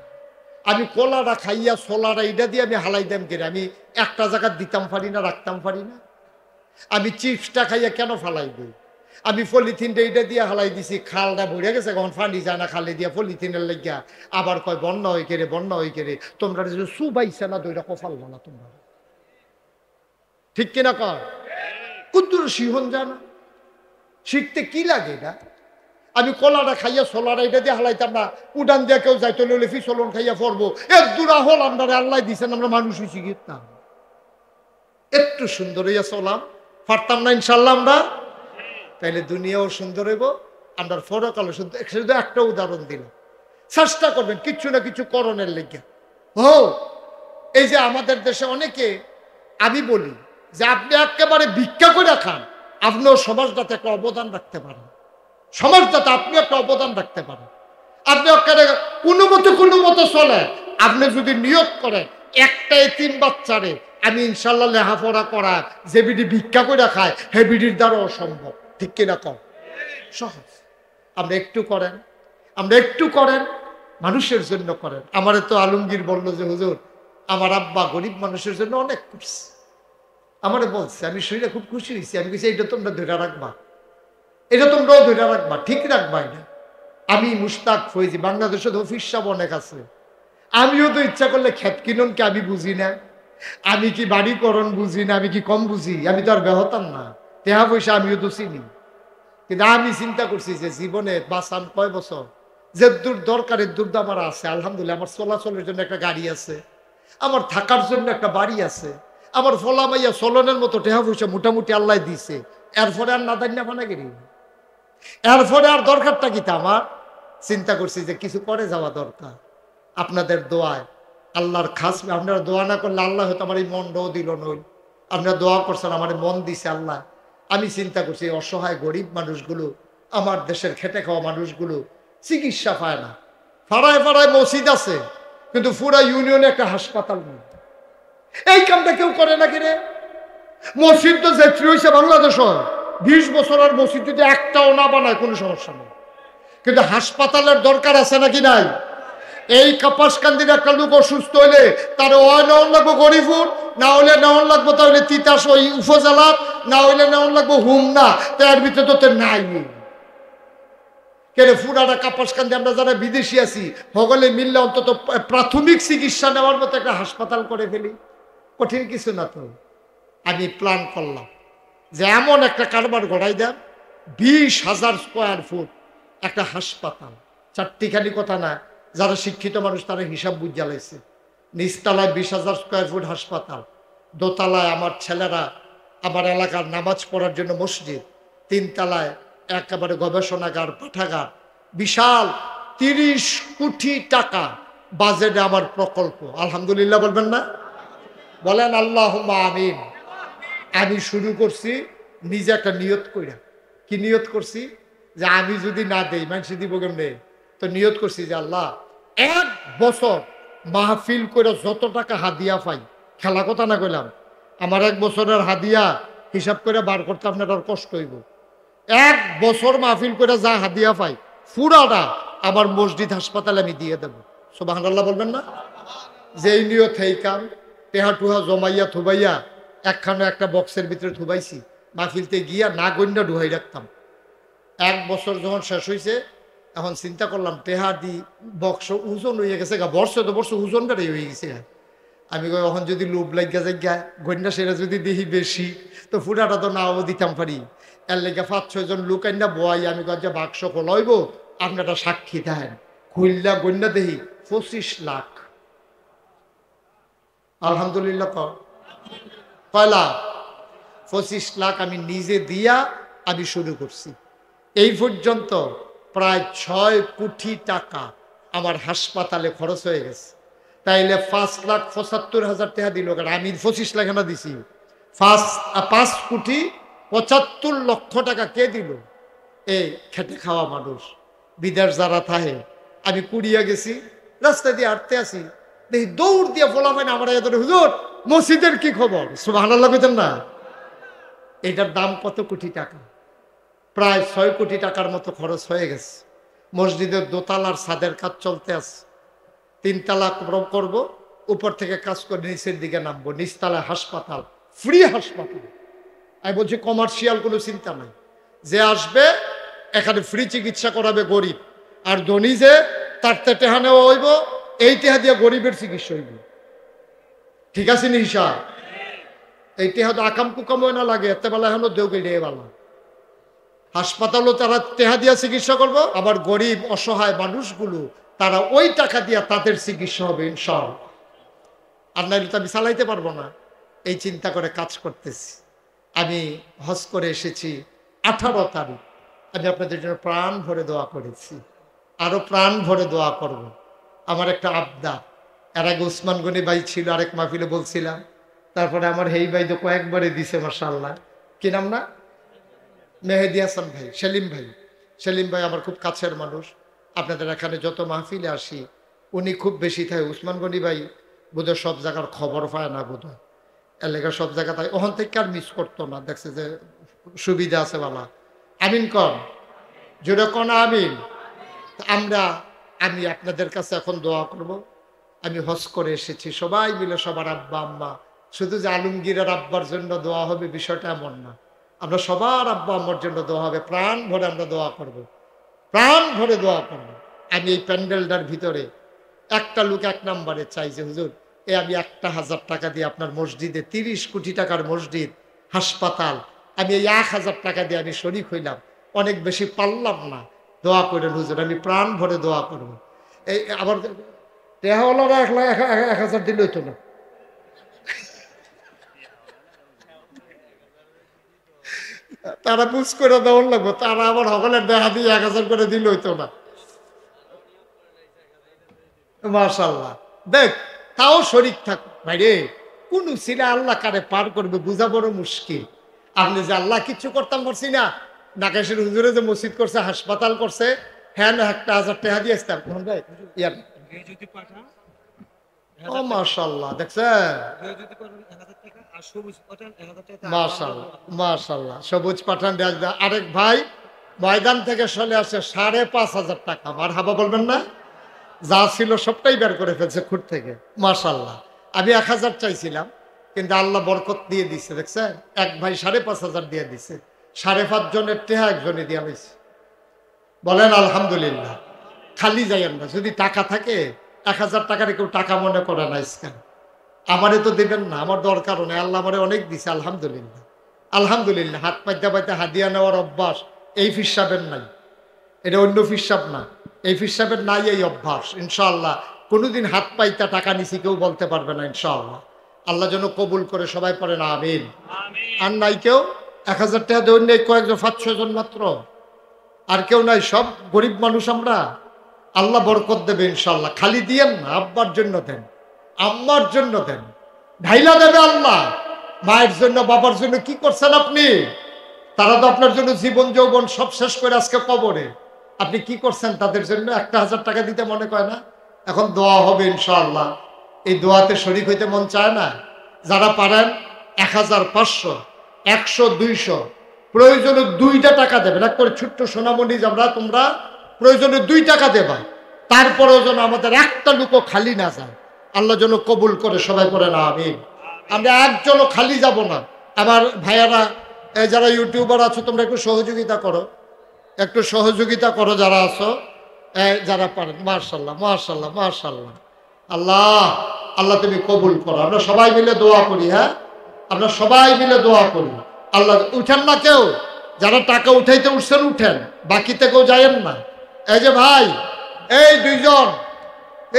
আমি কলাটা খাইয়া ছোলাটা এটা দিয়ে আমি হালাইতাম কিরে, আমি একটা জায়গা দিতাম পারি না, রাখতাম পারি না। আমি চিপসটা খাইয়া কেন ফালাই দিই? আমি পলিথিনটা এইটা দিয়ে হালাই দিছি, খালটা ভরে গেছে, কখন পানি যায় না খালে দিয়া পলিথিনের লেগিয়া, আবার কয় বন্যা হয়ে কেড়ে, বন্যা হয়ে কেড়ে। তোমরা সুবাইছে না দইটা কফাল না তোমরা, ঠিক কিনা কর? কুদ্দুর শিহন জানা শিখতে কি লাগে এটা? আমি কলাটা খাইয়া ছোলাটা এটা দিয়ে হালাইতাম না, উডান দিয়ে কেউ যাইতে লইলে ফিসলন খাইয়া পড়বো, এর দূরা হল আমরা আল্লাহ দিছেন, আমরা মানুষ হয়েছি গিতাম। একটু সুন্দর হইয়া চলাম পারতাম না ইনশাল্লাহ আমরা, তাইলে দুনিয়াও সুন্দর হইব, আমরা পরকালও সুন্দর। শুধু একটা উদাহরণ দিলাম, চেষ্টা করবেন কিছু না কিছু করণের লেগে। ও এই যে আমাদের দেশে অনেকে, আমি বলি যে আপনি একেবারে ভিক্ষা করে খান, আপনিও সমাজটাতে একটা অবদান রাখতে পারেন, সমাজটাতে আপনি একটা অবদান রাখতে পারেন। আপনি কোনো মতো চলে, আপনি যদি নিয়ত করেন একটা এতিম বাচ্চারে আমি ইনশাল্লাহ লেখাপড়া করা, যে বিডি ভিক্ষা করে খায় হে বিডির দ্বারা অসম্ভব, ঠিক কিনা কম? সহজ। আমরা একটু করেন, মানুষের জন্য করেন। আমারে তো আলমগীর বললো যে হুজুর আমার আব্বা গরিব মানুষের জন্য অনেক করছে, আমারে বলছে, আমি শুনে খুব খুশি হয়েছি। আমি বলছি এটা তোমরা ধরে রাখবা, এটা তোমরাও ধরে রাখবা, ঠিক রাখবা এটা। আমি মুশতাক ফৈজি, বাংলাদেশে তো অফিস সব অনেক আছে, আমিও তো ইচ্ছা করলে খেত কিননকে আমি বুঝি না, আমি কি বাড়িকরণ বুঝি না, আমি কি কম বুঝি? আমি তো আর বেহতাম না, টেহা পয়সা আমিও তো চিনি। কিন্তু আমি চিন্তা করছি যে জীবনে বাঁচান কয় বছর, যে দূর দরকারের দূর আমার আছে, আলহামদুলিল্লাহ আমার চলাচলের জন্য একটা গাড়ি আছে, আমার থাকার জন্য একটা বাড়ি আছে, আমার ফলা মাইয়া চলনের মতো টেহা পয়সা মোটামুটি আল্লাহ দিছে। এরপরে আর না দান না ফানাগিরি, এরপরে আর দরকারটা কি? আমার চিন্তা করছি যে কিছু করে যাওয়া দরকার। আপনাদের দোয়ায়, আল্লাহর খাস, আপনারা দোয়া না করলে আল্লাহ হয়তো আমার এই মনটাও দিল নই। আপনারা দোয়া করছেন, আমার মন দিছে আল্লাহ। আমি চিন্তা করছি অসহায় গরিব মানুষগুলো, আমার দেশের খেটে খাওয়া মানুষগুলো চিকিৎসা পায় না। পাড়ায় পাড়ায় মসজিদ আছে, কিন্তু পুরা ইউনিয়নে একটা হাসপাতাল নেই। এই কামটা কেউ করে না কিরে? মসজিদ তো যাত্রী হয়েছে বাংলাদেশ, 20 বছর আর মসজিদ যদি একটাও না বানায় কোনো সমস্যা নেই, কিন্তু হাসপাতালের দরকার আছে নাকি নাই? এই কাপাসকান্দির একটা লোক অসুস্থ হইলে তার নেওয়ান লাগবো গরিপুর, না হইলে নেওয়ান লাগবো তাহলে তিতাস ওই উপজেলা, না হইলে নেওয়ান লাগবো হুমনা, তার ভিতরে তো নাই। কেন ফুরাটা কাপাসকান্দি আমরা যারা বিদেশি আছি সকলে মিললে অন্তত প্রাথমিক চিকিৎসা নেওয়ার মতো একটা হাসপাতাল করে ফেলি, কঠিন কিছু না তো। আমি প্ল্যান করলাম যে এমন একটা কারবার গড়াই দেন, 20,000 স্কোয়ার ফুট একটা হাসপাতাল। চারটিখানি কথা না, যারা শিক্ষিত মানুষ তারা হিসাব বুঝ জ্বালাইছে। নিচতলায় 20,000 স্কোয়ার ফুট হাসপাতাল, দোতলায় আমার ছেলেরা আমার এলাকার নামাজ পড়ার জন্য মসজিদ, 3 তলায় একেবারে গবেষণাগার, পাঠাগার, বিশাল 30 কোটি টাকা বাজেটে আমার প্রকল্প। আলহামদুলিল্লাহ বলবেন না? বলেন আল্লাহুম্মা আমিন। আমি শুরু করছি নিজে একটা নিয়ত কইরা। কি নিয়ত করছি? যে আমি যদি না দেই মানুষ দিব কেমনে? তো নিয়ত করছি যে আল্লাহ 1 বছর মাহফিল করে যত টাকা হাদিয়া পাই, খেলা কথা না কইলাম, আমার 1 বছরের হাদিয়া হিসাব করে বার করতে আপনার আর কষ্ট হইব। 1 বছর মাহফিল করে যা হাদিয়া পাই পুরাটা আমার মসজিদ হাসপাতালে আমি দিয়ে দেব। সুবহানাল্লাহ বলবেন না? যে এই নিয়ত এই কাম, টেহা টুহা জমাইয়া থুবাইয়া একখানে একটা বক্সের ভিতরে ঢুবাইছি, মাহফিলতে গিয়া না গন্যা ঢুকাই রাখতাম। 1 বছর যখন শেষ হয়েছে, এখন চিন্তা করলাম টেহা দি বক্স ওজন হয়ে গেছে গা, বর্ষ তো বর্ষ ওজন বেড়ে হয়ে গেছে। আমি এখন যদি লোভ লাগিয়া যাই গন্যা সেরা যদি দেখি বেশি, তো ফুটাটা তো নাও দিতাম পারি। এর লেগে 5-6 জন লোক আইনা বয়, আমি যে বাক্স খোলাইব, আপনারা সাক্ষী দেন। খুললা গন্যা দেখি 25 লাখ। আলহামদুলিল্লাহ। কয় লাখ? 25 লাখ আমি নিজে দিয়া আমি শুরু করছি। এই পর্যন্ত প্রায় 6 কোটি টাকা আমার হাসপাতালে খরচ হয়ে গেছে। তাইলে 5,75,000 টাকা দিল, কারণ আমি 25 লাখ না দিছি। 5 কোটি 75 লক্ষ টাকা কে দিল? এই খেটে খাওয়া মানুষ, বিদেশ যারা থাকে। আমি কুড়িয়া গেছি, রাস্তা দিয়ে হাঁটতে আসি, দেখি দৌড় দিয়ে ফোলা হয় না আমার এত, হুজুর মসজিদের কি খবর? সুবহানাল্লাহ কইতেন না? এটার দাম কত কোটি টাকা? প্রায় 6 কোটি টাকার মতো খরচ হয়ে গেছে। মসজিদের দোতলার ছাদের কাজ চলতে আছে, 3 তলা করব, উপর থেকে কাজ করে নিচের দিকে নামবো। নিচতলায় হাসপাতাল, ফ্রি হাসপাতাল। আমি বলছি কমার্শিয়াল কোনো চিন্তা নাই, যে আসবে এখানে ফ্রি চিকিৎসা করাবে গরিব, আর ধনী যে তার টেহা নেওয়া হইব, এই টেহা দিয়ে গরিবের চিকিৎসা হইব। ঠিক আছে নি হিসাব? এই টেহা তো আকাম কুকাম না লাগে, এতে বেলা এখন দেউ কেটে বেলা। হাসপাতালও তারা টেহা দিয়া চিকিৎসা করবো, আবার গরিব অসহায় মানুষগুলো তারা ওই টাকা দিয়া তাদের চিকিৎসা হবে ইনশাআল্লাহ। আর নাইলে তো আমি চালাইতে পারবো না। এই চিন্তা করে কাজ করতেছি। আমি হজ করে এসেছি 18 তারিখ। আমি আপনাদের জন্য প্রাণ ভরে দোয়া করেছি, আরো প্রাণ ভরে দোয়া করব। আমার একটা আবদার, এর আগে উসমান গনি ভাই ছিল আরেক মাহফিলে বলছিলাম, তারপরে আমার হেই ভাই তো কয়েকবারে দিছে মাশাআল্লাহ। কি নাম না? মেহেদি হাসান ভাই, সেলিম ভাই আমার খুব কাছের মানুষ। আপনাদের এখানে যত মাহফিলে আসি উনি খুব বেশি থাকে। উসমান গনি ভাই বোধহয় সব জায়গার খবর পায় না, বোধহয় এলাকার সব জায়গা থাকে, ওখান থেকে আর মিস করতো না। দেখছে যে সুবিধা আছে বাবা। আমিন কন, জোরে কন আমিন। আমি আপনাদের কাছে এখন দোয়া করব। আমি হজ করে এসেছি, সবাই মিলে সবার আব্বা আম্মা, শুধু যে আলমগীরের আব্বার জন্য দোয়া হবে বিষয়টা এমন না, আমরা সবার আব্বা আম্মার জন্য দোয়া হবে। প্রাণ ভরে আমরা দোয়া করব, প্রাণ ভরে দোয়া করব। আমি এই প্যান্ডেলটার ভিতরে একটা লোক 1 নম্বরে চাই যে হুজুর আমি 1,000 টাকা দিয়ে আপনার মসজিদে, 30 কোটি টাকার মসজিদ, হাসপাতাল, আমি এই 1,000 টাকা দিয়ে আমি শরীক হইলাম, অনেক বেশি পারলাম না, দোয়া করেন হুজুর। আমি প্রাণ ভরে দোয়া করব। এই আবার টেহাওয়ালারা 1,000 দিলে হইতো না, তারা বুঝ করে দেওয়ার লাগবো, তারা আবার সকলের দেখা দিয়ে 1,000 করে দিলে হইতো না। মাশাআল্লাহ, দেখ তাও শরীক থাক ভাই রে। কোন ছিল আল্লাহ কারে পার করবে বুঝা বড় মুশকিল। আপনি যে আল্লাহ কিচ্ছু করতাম পারছি না, নাকাশের হুজুরে যে মসজিদ করছে, হাসপাতাল করছে, হ্যাঁ না 1,000 টাকা দিয়ে আসতাম ভাই ইয়ার। ও মাশাআল্লাহ, দেখছেন? মাশাআল্লাহ মাশাআল্লাহ, সবুজ পাঠান। আরেক ভাই ময়দান থেকে চলে আসে 5,500 টাকা। আমার হাবা বলবেন না? যা ছিল সবটাই বের করে ফেলছে খুঁট থেকে, মাশাআল্লাহ। আমি 1,000 চাইছিলাম, কিন্তু আল্লাহ বরকত দিয়ে দিছে, দেখছেন? এক ভাই 5,500 দিয়ে দিছে। 5.5 জনের টেহা একজনে দিয়া হয়েছে। বলেন আলহামদুলিল্লাহ। খালি যাইয়েন না, যদি টাকা থাকে 1,000 টাকার কেউ টাকা মনে করে না। ইসকান আমারে তো দেবেন না, আমার দরকারও নেই, আল্লাহ আমারে অনেক দিছে, আলহামদুলিল্লাহ আলহামদুলিল্লাহ। হাত পাইতে পাইতে হাদিয়া নেওয়ার অভ্যাস এই ফিসাবের নাই, এটা অন্য ফিসাব না, এই ফিসাবের নাই এই অভ্যাস। ইনশাআল্লাহ কোনোদিন হাত পাইতা টাকা নিছি কেউ বলতে পারবে না ইনশাআল্লাহ। আল্লাহ যেন কবুল করে, সবাই পড়েন আমিন। আর নাই কেউ 1,000 টাকা দেন নেই, কয়েকজন 5-6 জন মাত্র, আর কেউ নাই, সব গরিব মানুষ আমরা। আল্লাহ বরকত দেবে ইনশাআল্লাহ। খালি দিয়েন না, আব্বার জন্য দেন, আম্মার জন্য দেন, ঢাইলা দেবে আল্লাহ। মায়ের জন্য বাবার জন্য কি করছেন আপনি? তারা তো আপনার জন্য জীবন যৌবন সব শেষ করে আজকে কবরে, আপনি কি করছেন তাদের জন্য? 1,000 টাকা দিতে মনে করে না? এখন দোয়া হবে ইনশাআল্লাহ, এই দোয়াতে শরীক হইতে মন চায় না? যারা পারেন 1,000, 500, 100, 200, প্রয়োজনে 2টা টাকা দেবেন। এক করে ছোট্ট সোনামণি আমরা, তোমরা প্রয়োজনে 2 টাকা দেবা, তারপরেও যেন আমাদের একটা লুকো খালি না যায়। আল্লাহ যেন কবুল করে, সবাই করে না আমিন। আমরা একজনও খালি যাব না। আমার ভাইয়ারা যারা ইউটিউবার আছো তোমরা একটু সহযোগিতা করো, একটু সহযোগিতা করো যারা আছো, যারা পারেন। মাশাল্লাহ মাশাল্লাহ মাশাল্লাহ। আল্লাহ আল্লাহ তুমি কবুল করো। আমরা সবাই মিলে দোয়া করি। হ্যাঁ, আমরা সবাই মিলে দোয়া করি। আল্লাহ উঠেন না কেউ, যারা টাকা উঠাইতে উঠছেন উঠেন, বাকিতে কেউ যায়েন না। এই যে ভাই, এই দুইজন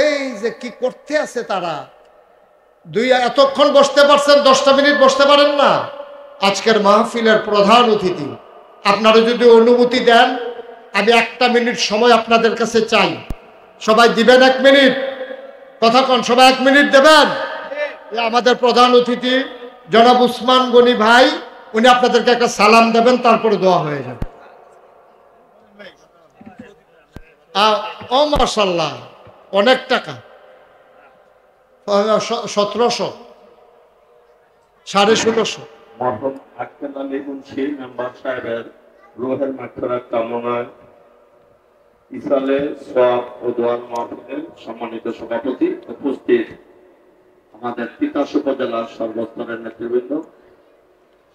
এই যে কি করতে আছে তারা, এতক্ষণ বসতে পারছেন, 10টা মিনিট বসতে পারেন না? আজকের মাহফিলের প্রধান অতিথি, আপনারা যদি অনুমতি দেন আমি 1টা মিনিট সময় আপনাদের কাছে চাই। সবাই দিবেন 1 মিনিট? কথা কন, সবাই 1 মিনিট দেবেন? আমাদের প্রধান অতিথি জনাব উসমান গনি ভাই, উনি আপনাদেরকে একটা সালাম দেবেন, তারপরে দোয়া হয়ে যাবে। ও মাশাআল্লাহ, অনেক টাকা, 1700, 1650। মরহুম আক্কেল আলী মুন্সি মেম্বার সাহেবের রুহের মাগফিরাত কামনায় ইসালে সওয়াব ও দোয়ার মাহফিলের সম্মানিত সভাপতি, উপস্থিত আমাদের তিতাস উপজেলার সর্বস্তরের নেতৃবৃন্দ,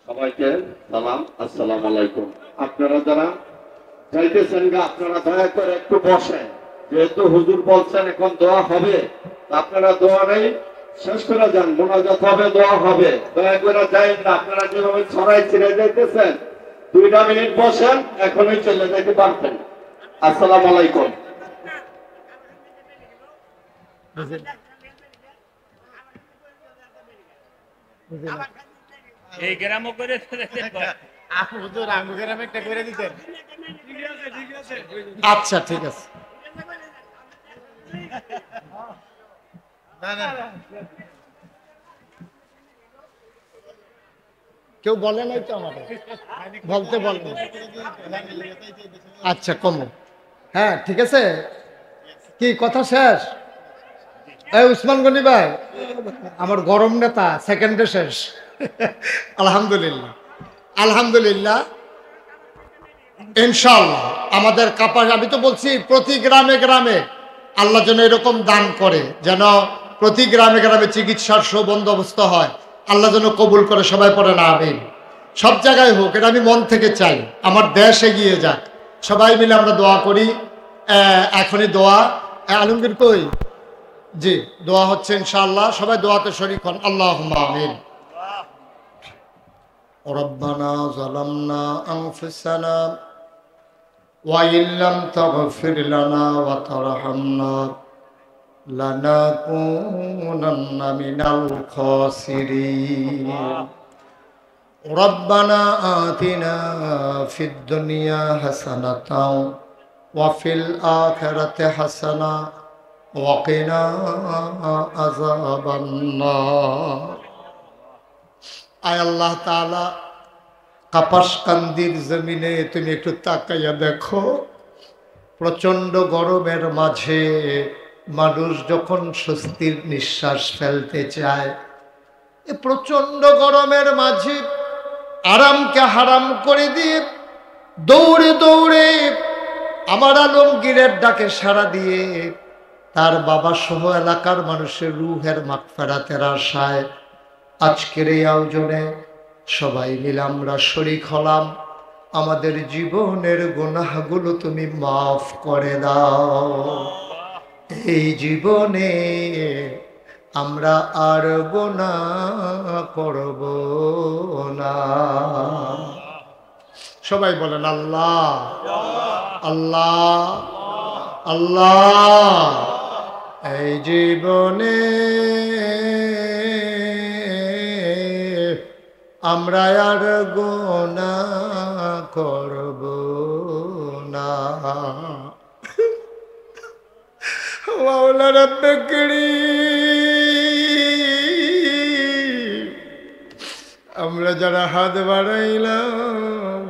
সবাইকে সালাম, আসসালামু আলাইকুম। আপনারা যারা চাইতেছেন আপনারা দয়া করে একটু বসেন, যেহেতু হুজুর বলছেন এখন দোয়া হবে, আপনারা দোয়া নেই শেষ করে যান, মোনাজাত হবে, দোয়া হবে, দয়া করে যাইন না। আপনারা যেভাবে ছড়াই ছিঁড়ে যাইতেছেন, 2টা মিনিট বসেন, এখনই চলে যেতে পারতেন। আসসালামু আলাইকুম। এই গ্রামও করে আচ্ছা ঠিক আছে। কেউ বলে নাই তো আমাকে, বলতে বলেন। আচ্ছা কমো, হ্যাঁ ঠিক আছে। কি কথা শেষ? এই উসমান গনি ভাই আমার গরম নেতা, সেকেন্ডে শেষ। আলহামদুলিল্লাহ আলহামদুলিল্লাহ, ইনশাআল্লাহ আমাদের কাপাস, আমি তো বলছি প্রতি গ্রামে গ্রামে আল্লাহ যেন এরকম দান করে, যেন প্রতি গ্রামে গ্রামে চিকিৎসার সুবন্দোবস্ত হয়, আল্লাহ যেন কবুল করে। সবাই পড়ে না আমিন। সব জায়গায় হোক, এটা আমি মন থেকে চাই, আমার দেশ এগিয়ে যাক। সবাই মিলে আমরা দোয়া করি। এখনই দোয়া, আলমগীর কই? জি, দোয়া হচ্ছে ইনশাআল্লাহ, সবাই দোয়াতে শরীক হন। আল্লাহুম্মা আমিন। রব্বানা যালামনা আনফুসানা ওয়া ইল্লাম তাগফির লানা ওয়া তারহামনা লানাকুনান্না মিনাল খাসিরিন। রব্বানা আতিনা ফিদ দুনিয়া হাসানাতাও ওয়া ফিল আখিরাতি হাসানা ওয়া কিনা আযাবান নার। আয় আল্লাহ তাআলা, কাপাসকান্দির জমিনে তুমি একটু তাকাইয়া দেখো, প্রচণ্ড গরমের মাঝে মানুষ যখন স্বস্তির নিঃশ্বাস ফেলতে চায়, এ প্রচণ্ড গরমের মাঝে আরামকে হারাম করে দিয়ে দৌড়ে দৌড়ে আমার আলমগীরের ডাকে সাড়া দিয়ে তার বাবা সহ এলাকার মানুষের রুহের মাগফিরাতের আশায় আজকের এই আয়োজনে সবাই মিলে আমরা শরীক হলাম। আমাদের জীবনের গুনাহগুলো তুমি মাফ করে দাও। এই জীবনে আমরা আর গুনাহ করব না। সবাই বলেন আল্লাহ আল্লাহ আল্লাহ। এই জীবনে আমরা আর গুনাহ করব না। মাওলা রব্বে কারীম, আমরা যারা হাত বাড়াইলাম,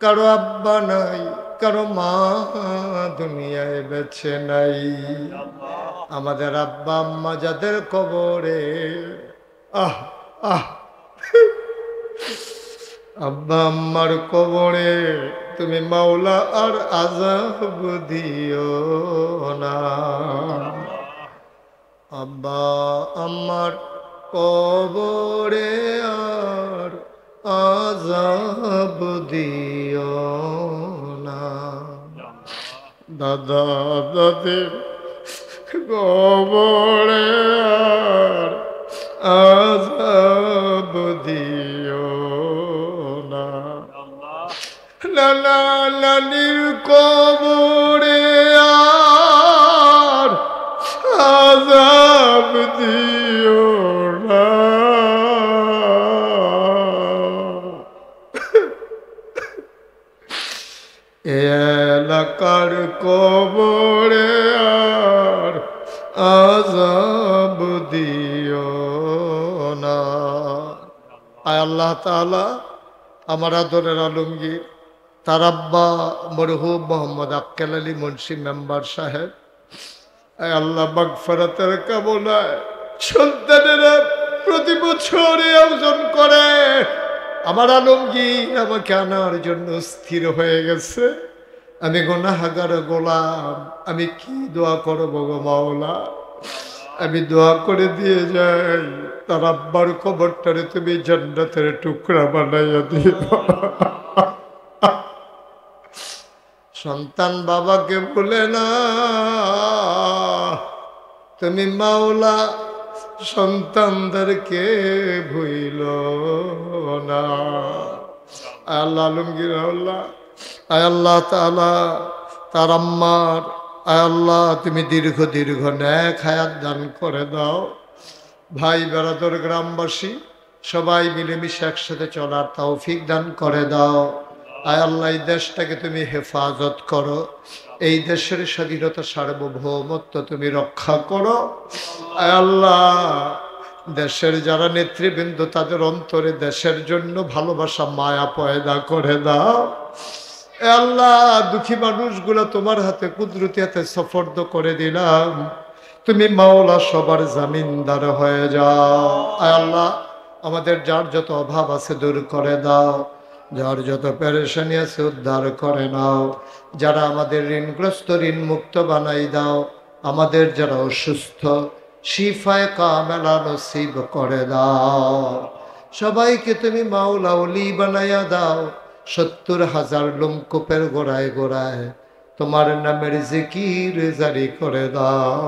কারো আব্বা নাই, কারো মা দুনিয়ায় বেঁচে নাই, আমাদের আব্বা আম্মা যাদের কবরে, আহ আহ আব্বা আম্মার কবরে তুমি মাওলা আর আযাব দিও না। আব্বা আম্মার কবরে আর আযাব দিও না। দাদা দাদির কবরে আর আযাব দিও না। নানা নানির কবরে আর আযাব দিও না। এলাকার কবরে আর আযাব দিও না। আয় আল্লাহ তাআলা আমার আদরের আলমগীর তার আব্বা মরহুম মোহাম্মদ আক্কেল আলী মুন্সি মেম্বার সাহেব, আয় আল্লাহ মাগফিরাতের কামনায় সন্তানেরা প্রতি বছর আয়োজন করে। আমার আলমগীর আমাকে আনার জন্য স্থির হয়ে গেছে। আমি গুনাহগার গোলাম, আমি কি দোয়া করব গো মাওলা? আমি দোয়া করে দিয়ে যাই তার আব্বার কবরটারে তুমি জান্নাতের টুকরা বানাইয়া দিও। সন্তান বাবাকে বলে না, তুমি মাওলা সন্তানদেরকে ভুইল না। আল্লাহ আলমগীর আল্লাহ, আয় আল্লাহ তাআলা তার আম্মার, আয় আল্লাহ তুমি দীর্ঘ দীর্ঘ নেক হায়াত দান করে দাও। ভাই বেরাদর গ্রামবাসী সবাই মিলেমিশে একসাথে চলার তৌফিক দান করে দাও। আয় আল্লাহ এই দেশটাকে তুমি হেফাজত করো, এই দেশের স্বাধীনতা সার্বভৌমত্ব তুমি রক্ষা করো। আয় আল্লাহ দেশের যারা নেতৃবৃন্দ তাদের অন্তরে দেশের জন্য ভালোবাসা মায়া পয়দা করে দাও। আয় আল্লাহ দুঃখী মানুষগুলো তোমার হাতে কুদরতি হাতে সুপর্দ করে দিলাম, তুমি মাওলা সবার জামিনদার হয়ে যাও। আয় আল্লাহ আমাদের যার যত অভাব আছে দূর করে দাও, যার যত পেরেশানি আছে উদ্ধার করে নাও। যারা আমাদের ঋণগ্রস্ত ঋণ মুক্ত বানাই দাও। আমাদের যারা অসুস্থ শিফায়ে কামেলা নসিব করে দাও। সবাইকে তুমি মাওলা ওলি বানাইয়া দাও। ৭০,০০০ লোমকূপের গোড়ায় গোড়ায় তোমার নামের জিকির জারি করে দাও।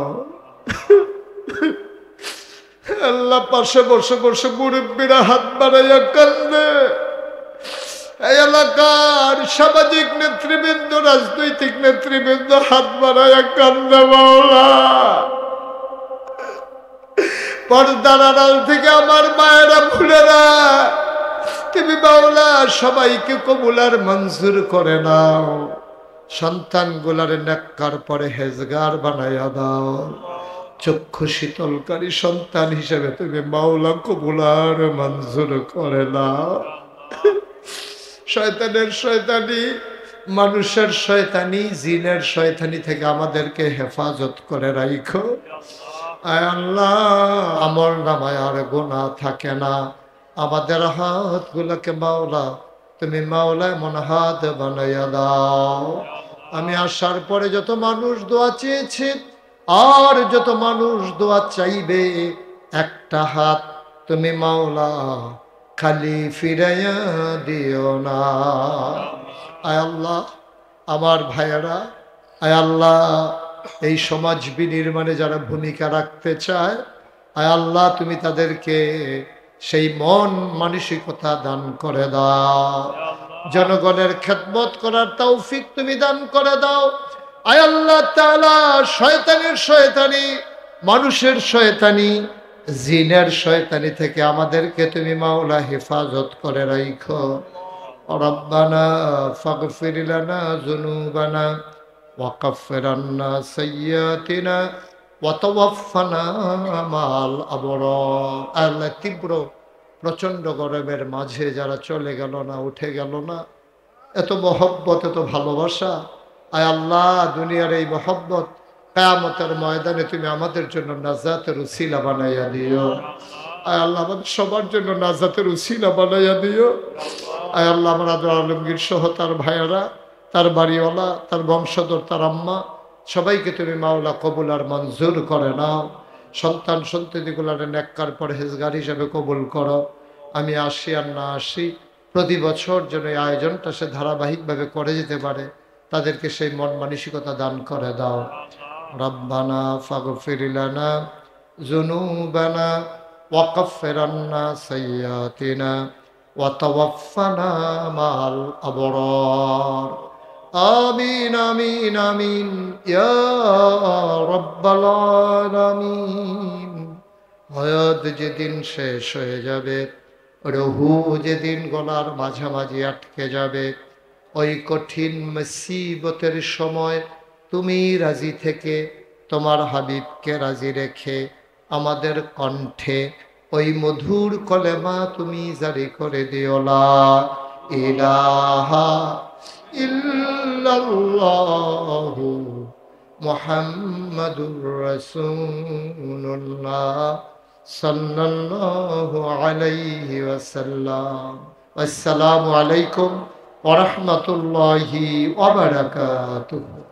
আল্লাহ পাশে বসে বসে মুরব্বীরা হাত বাড়াইয়া কান্দে। এই এলাকার সামাজিক নেতৃবৃন্দ রাজনৈতিক নেতৃবৃন্দ হাত বাড়াইয়া কান্দে। মাওলা পর্দার আড়াল থেকে আমার মায়েরা ভুলেরা তুমি মাওলা সবাইকে কবুল আর মঞ্জুর করে নাও। সন্তানগুলার নেককার পরে হেজগার বানাইয়া দাও। চক্ষু শীতলকারী সন্তান হিসেবে তুমি মাওলা কবুল আর মঞ্জুর করে নাও। শয়তানের শয়তানি, মানুষের শয়তানি, জিনের শয়তানি থেকে আমাদেরকে হেফাজত করে রাখো। আয় আল্লাহ আমল নামায় আর গুনাহ থাকে না। আমাদের হাতগুলোকে মাওলা তুমি মাওলা এমন হাত বানাইয়া দাও। আমি আসার পরে যত মানুষ দোয়া চেয়েছে আর যত মানুষ দোয়া চাইবে, একটা হাত তুমি মাওলা খালি ফিরাইয়া দিও না। আয় আল্লাহ আমার ভাইয়েরা, আয় আল্লাহ এই সমাজ বিনির্মাণে যারা ভূমিকা রাখতে চায়, আয় আল্লাহ তুমি তাদেরকে সেই মন মানসিকতা দান করে দাও। জনগণের খেদমত করার তৌফিক তুমি দান করে দাও। আয় আল্লাহ তাআলা শয়তানের শয়তানি, মানুষের শয়তানি, জিনের শয়তানি থেকে আমাদেরকে তুমি মাওলা হেফাজত করে রাখো। রব্বানা ফাগফির লানা যুনুবানা ওয়া কাফির আন্না সাইয়্যাতিনা ওয়া তাওয়াফানা মাল আবরার। আল্লাহ তীব্র প্রচন্ড গরমের মাঝে যারা চলে গেল না, উঠে গেল না, এত মহব্বত এত ভালোবাসা, আয় আল্লাহ দুনিয়ার এই মহব্বত কিয়ামতের ময়দানে তুমি আমাদের জন্য নাজাতের উসিলা বানাইয়া দিও। আয় আল্লাহ আমাদের সবার জন্য নাজাতের উসিলা বানাইয়া দিও। আয় আল্লাহ আমার আদর আলমগীর সহ তার ভাইয়েরা, তার বাড়িওয়ালা, তার বংশধর, তার আম্মা, সবাইকে তুমি মাওলা কবুল আর মঞ্জুর করে নাও। সন্তান সন্ততিগুলার নেককার পরহেজগার হিসেবে কবুল করো। আমি আসি আর না আসি, প্রতি বছর যেন এই আয়োজনটা সে ধারাবাহিকভাবে করে যেতে পারে, তাদেরকে সেই মন মানসিকতা দান করে দাও। রব্বানা ফাগফির লানা যুনুবানা ওয়াকাফির আন্না সাইয়্যাতিনা ওয়া তাওয়াফফানা মাআল আবরার। আমিন আমিন আমিন ইয়া রাব্বাল আলামিন। হায়াত যেদিন শেষ হয়ে যাবে, রহু যেদিন গলার মাঝামাঝি আটকে যাবে, ওই কঠিন মুসিবতের সময় তুমি রাজি থেকে তোমার হাবিবকে রাজি রেখে আমাদের কণ্ঠে ওই মধুর কলেমা তুমি জারি করে দিও, লা ইলাহা ইল্লাল্লাহু মুহাম্মাদুর রাসূলুল্লাহ সাল্লাল্লাহু আলাইহি ওয়াসাল্লাম। আসসালামু আলাইকুম ওয়া রাহমাতুল্লাহি ওয়া বারাকাতুহু।